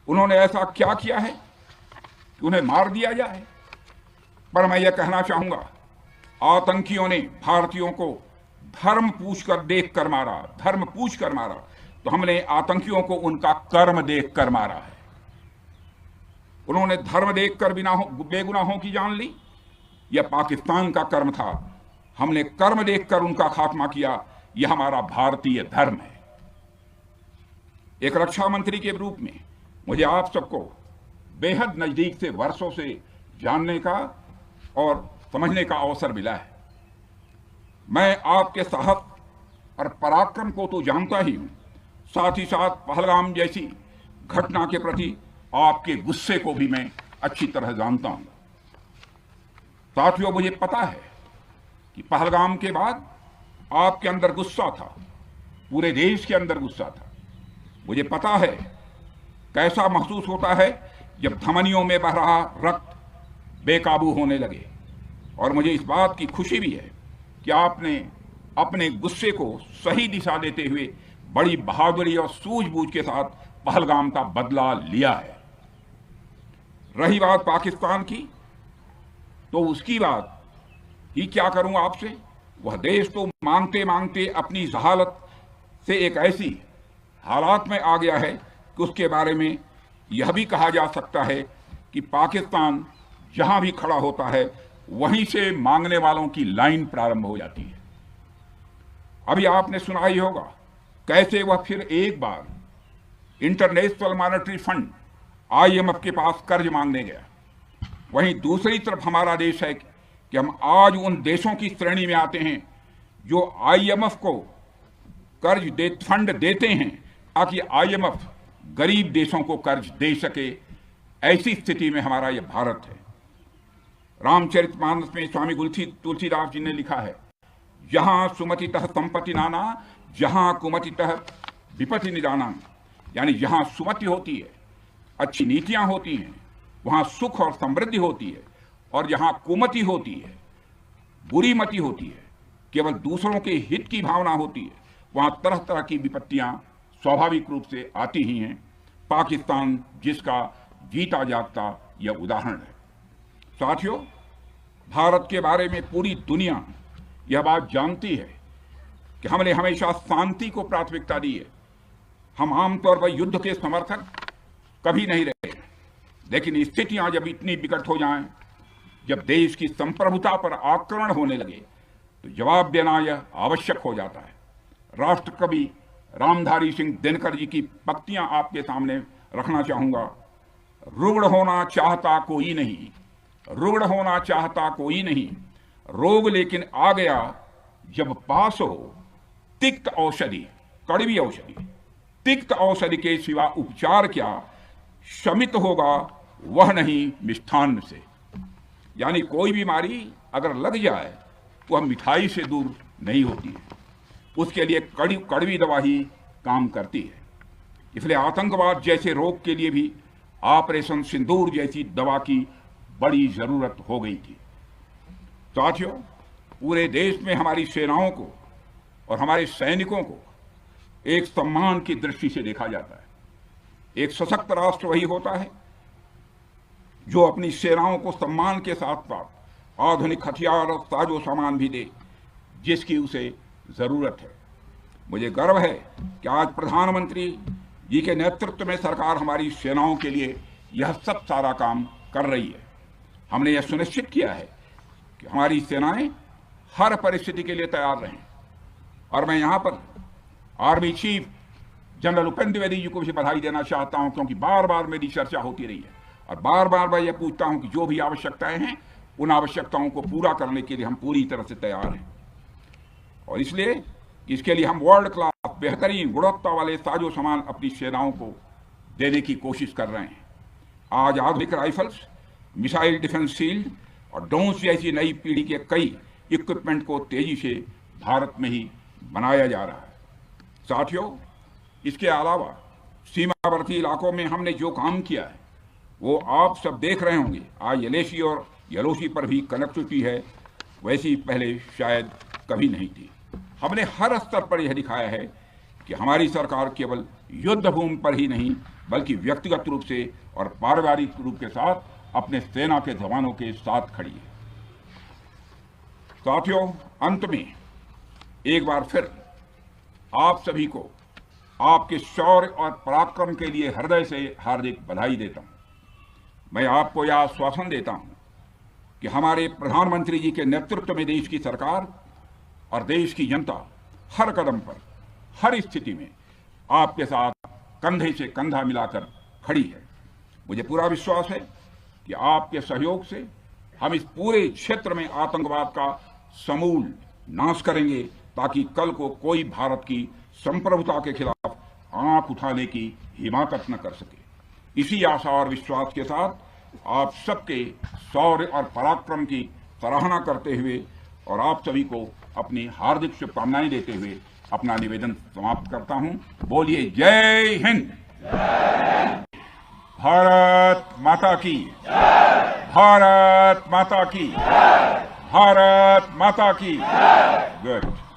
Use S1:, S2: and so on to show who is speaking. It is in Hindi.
S1: उन्होंने ऐसा क्या किया है कि उन्हें मार दिया जाए? पर मैं यह कहना चाहूंगा, आतंकियों ने भारतीयों को धर्म पूछकर देखकर मारा, धर्म पूछकर मारा, तो हमने आतंकियों को उनका कर्म देखकर मारा है। उन्होंने धर्म देखकर बेगुनाहों की जान ली। यह पाकिस्तान का कर्म था, हमने कर्म देखकर उनका खात्मा किया। यह हमारा भारतीय धर्म है। एक रक्षा मंत्री के रूप में मुझे आप सबको बेहद नजदीक से वर्षों से जानने का और समझने का अवसर मिला है। मैं आपके साहस और पराक्रम को तो जानता ही हूं, साथ ही साथ पहलगाम जैसी घटना के प्रति आपके गुस्से को भी मैं अच्छी तरह जानता हूं। साथियों, मुझे पता है कि पहलगाम के बाद आपके अंदर गुस्सा था, पूरे देश के अंदर गुस्सा था। मुझे पता है कैसा महसूस होता है जब धमनियों में बह रहा रक्त बेकाबू होने लगे। और मुझे इस बात की खुशी भी है कि आपने अपने गुस्से को सही दिशा देते हुए बड़ी बहादुरी और सूझबूझ के साथ पहलगाम का बदला लिया है। रही बात पाकिस्तान की, तो उसकी बात ही क्या करूं आपसे। वह देश तो मांगते मांगते अपनी जहालत से एक ऐसी हालात में आ गया है कि उसके बारे में यह भी कहा जा सकता है कि पाकिस्तान जहां भी खड़ा होता है वहीं से मांगने वालों की लाइन प्रारंभ हो जाती है। अभी आपने सुना ही होगा कैसे वह फिर एक बार इंटरनेशनल मॉनेटरी फंड IMF के पास कर्ज मांगने गया। वहीं दूसरी तरफ हमारा देश है कि हम आज उन देशों की श्रेणी में आते हैं जो IMF को फंड देते हैं ताकि IMF गरीब देशों को कर्ज दे सके। ऐसी स्थिति में हमारा यह भारत है। रामचरितमानस में स्वामी तुलसीदास जी ने लिखा है, जहां सुमतितः संपत्ति नाना, जहां कुमतितः विपत्ति निदाना। यानी जहां सुमति होती है, अच्छी नीतियां होती हैं, वहां सुख और समृद्धि होती है, और जहां कुमति होती है, बुरी मति होती है, केवल दूसरों के हित की भावना होती है, वहां तरह तरह की विपत्तियां स्वाभाविक रूप से आती ही हैं। पाकिस्तान जिसका जीता जागता यह उदाहरण है। साथियों, भारत के बारे में पूरी दुनिया यह बात जानती है कि हमने हमेशा शांति को प्राथमिकता दी है। हम आमतौर पर युद्ध के समर्थक कभी नहीं रहे, लेकिन स्थितियां जब इतनी विकट हो जाएं, जब देश की संप्रभुता पर आक्रमण होने लगे, तो जवाब देना यह आवश्यक हो जाता है। राष्ट्र कवि रामधारी सिंह दिनकर जी की पंक्तियां आपके सामने रखना चाहूंगा। रुग्ण होना चाहता कोई नहीं, रुग्ण होना चाहता कोई नहीं, रोग लेकिन आ गया जब पास हो तिक्त औषधि, कड़वी औषधि। तिक्त औषधि के सिवा उपचार क्या, शमित होगा वह नहीं मिष्ठान्न से। यानी कोई बीमारी अगर लग जाए तो वह मिठाई से दूर नहीं होती है, उसके लिए कड़वी दवा ही काम करती है। इसलिए आतंकवाद जैसे रोग के लिए भी ऑपरेशन सिंदूर जैसी दवा की बड़ी जरूरत हो गई थी। साथियों, पूरे देश में हमारी सेनाओं को और हमारे सैनिकों को एक सम्मान की दृष्टि से देखा जाता है। एक सशक्त राष्ट्र वही होता है जो अपनी सेनाओं को सम्मान के साथ साथ आधुनिक हथियार और साजो सामान भी दे जिसकी उसे जरूरत है। मुझे गर्व है कि आज प्रधानमंत्री जी के नेतृत्व में सरकार हमारी सेनाओं के लिए यह सब सारा काम कर रही है। हमने यह सुनिश्चित किया है कि हमारी सेनाएं हर परिस्थिति के लिए तैयार रहें। और मैं यहां पर army chief general Upendra Dwivedi ji को भी बधाई देना चाहता हूं, क्योंकि बार बार मेरी चर्चा होती रही है और बार बार मैं यह पूछता हूं कि जो भी आवश्यकताएं हैं उन आवश्यकताओं को पूरा करने के लिए हम पूरी तरह से तैयार हैं। और इसलिए इसके लिए हम वर्ल्ड क्लास बेहतरीन गुणवत्ता वाले साजो सामान अपनी सेनाओं को देने की कोशिश कर रहे हैं। आज आधुनिक राइफल्स, मिसाइल डिफेंस शील्ड और ड्रोन्स जैसी नई पीढ़ी के कई इक्विपमेंट को तेजी से भारत में ही बनाया जा रहा है। साथियों, इसके अलावा सीमावर्ती इलाकों में हमने जो काम किया है वो आप सब देख रहे होंगे। आज LAC और YLOC पर भी कनेक्टिविटी है, वैसी पहले शायद कभी नहीं थी। हमने हर स्तर पर यह दिखाया है कि हमारी सरकार केवल युद्ध भूमि पर ही नहीं बल्कि व्यक्तिगत रूप से और पारिवारिक रूप के साथ अपने सेना के जवानों के साथ खड़ी है। साथियों, अंत में एक बार फिर आप सभी को आपके शौर्य और पराक्रम के लिए हृदय से हार्दिक बधाई देता हूं। मैं आपको यह आश्वासन देता हूं कि हमारे प्रधानमंत्री जी के नेतृत्व में देश की सरकार और देश की जनता हर कदम पर, हर स्थिति में आपके साथ कंधे से कंधा मिलाकर खड़ी है। मुझे पूरा विश्वास है कि आपके सहयोग से हम इस पूरे क्षेत्र में आतंकवाद का समूल नाश करेंगे, ताकि कल को कोई भारत की संप्रभुता के खिलाफ आंख उठाने की हिमाकत न कर सके। इसी आशा और विश्वास के साथ आप सबके शौर्य और पराक्रम की सराहना करते हुए और आप सभी को अपनी हार्दिक शुभकामनाएं देते हुए अपना निवेदन समाप्त करता हूं। बोलिए जय हिंद। भारत माता की, भारत माता की, भारत माता की। गुड।